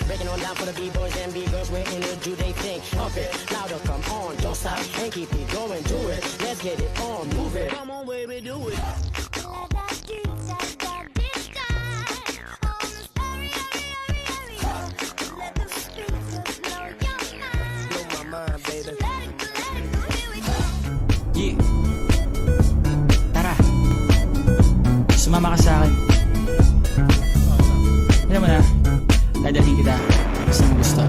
Breaking on down for the B-boys and B-girls. We're in it, do they think? Up it, louder, come on, don't stop. And keep it going, do it. Let's get it on, move it. Come on, baby, do it. Yeah. Tara. Sumama ka sa akin. Alam mo na, dadalhin kita sa gusto.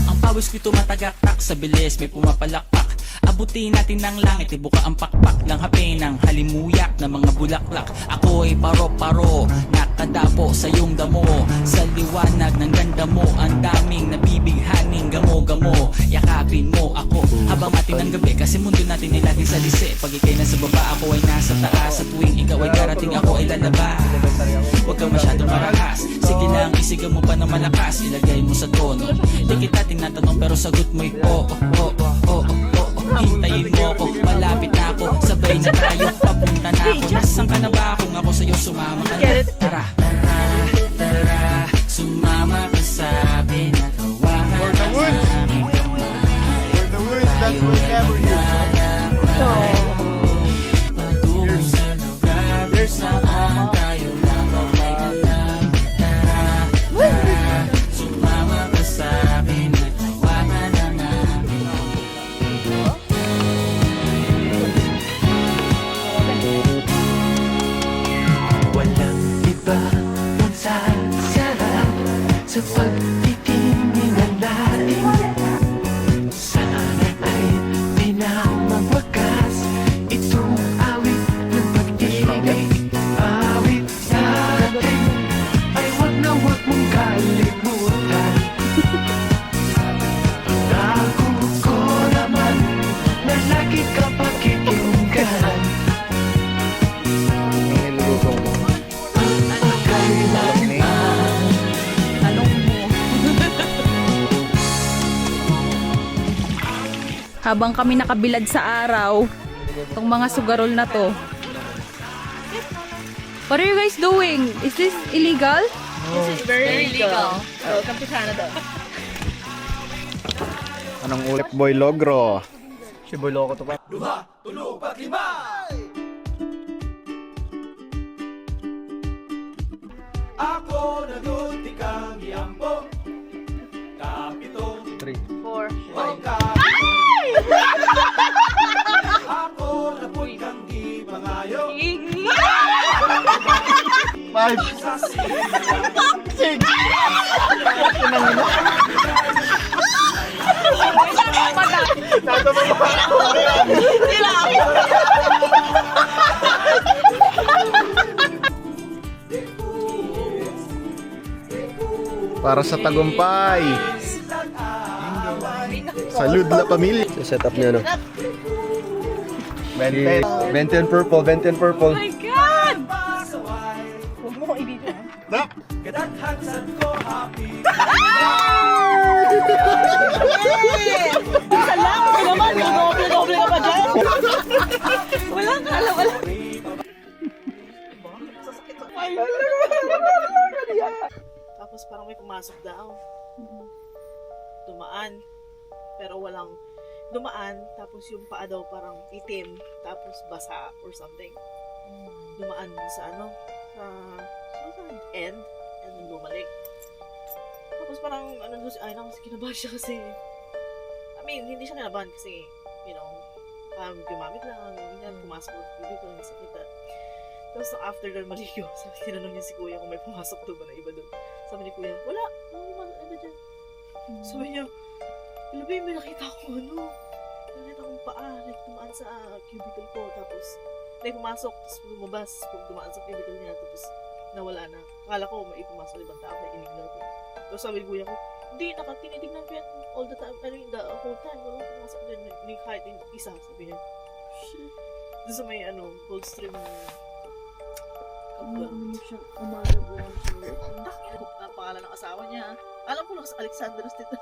Ang pawis ko'y tumatagaktak sa bilis, may pumapalakpak. Abutin natin ng langit, ibuka ang pakpak ng hape ng halimuyak ng mga bulaklak. Ako'y paro-paro, nakadapo sa iyong damo. Sa liwanag ng ganda mo, ang daming nabibighaning gamo-gamo. Yakapin mo ako habang atin ng gabi, kasi mundo natin ay laging salisi. Pag ikay nasa baba, ako ay nasa taas. Sa tuwing ikaw ay darating, ako ay lalabas. Huwag kang masyadong marahas, sige lang, isigaw mo pa ng malakas. Ilagay mo sa tono, di kita tinatanong pero sagot mo'y oo. Hintayin mo ako, malapit na ako, sabay na tayo, papunta na ako. Nasaan ka na ba? Kung ako sa'yo sumama ka na. Tara, tara, tara, sumama ka sa akin at hawakan ka sa aming kamay. Tayo ay patungo sa lugar saan tayo lamang may alam. Tara, tara, sumama ka sa akin at hawakan ang aming walang iba ang sasarap sa pagtitingin natin. Sana ay di na magwakas itong awit ng pag-ibig. Awit natin ay wag na wag mong kalimutan. Naku ko naman na lagi ka pakikinggan. Habang kami nakabilad sa araw, itong mga sugarol na to. What are you guys doing? Is this illegal? This is very illegal. So, come to Canada. Anong ulit boy logro? Si Boy Loco to pa. Ako naguti kang iampo, kapitong 3. 4. ako napoy kang di pangayo. 5. Sa silang Para sa tagumpay. Salud la pamilya. Sa setup niya no. 20 and purple, 20 and purple. Oh my God! Huwag mo kong i-video. kadaghan sad ko happy. Salamat ka naman. Doble ka pa dyan. Walang kala, wala. Tapos parang may pumasok daw. Dumaan. Pero walang dumaan. Tapos yung paa daw parang itim. Tapos basa or something. Dumaan sa ano. Sa end. And then bumalik. Tapos parang ano doon si Aina kasi kinabahan siya kasi I mean, hindi siya kinabahan kasi you know, gumamit lang, ganyan, pumasok ko dito, sakit na. Tapos after doon maligo, sabi, tinanong niya si Kuya kung may pumasok doon ba na iba doon. Sabi ni Kuya, wala, iba dyan. Sabi niya, Labi, may nakita ko nakita kong paa, like tumaan sa cubicle ko, tapos may pumasok, tapos lumabas, dumaan sa cubicle niya, tapos nawala na. Akala ko may pumasok ibang tao, kaya in-ignore ko. Tapos sabi ni Kuya ko, hindi, tinitignan ko yan all the time, the whole time, walang pumasok din, ni kahit isa, sabi niya. Doon sa may Coldstream ang pangalan ng asawa niya. Alam ko lang sa Alexandros dito.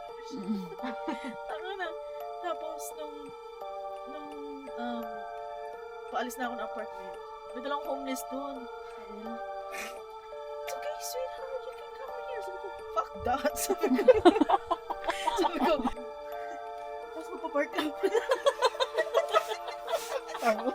Tanga na. Tapos nung paalis na ako ng apartment, may dalang homeless doon. Sabi nila, Dot, sabi ko. Sabi ko, tapos mapapark ka pala. Gago.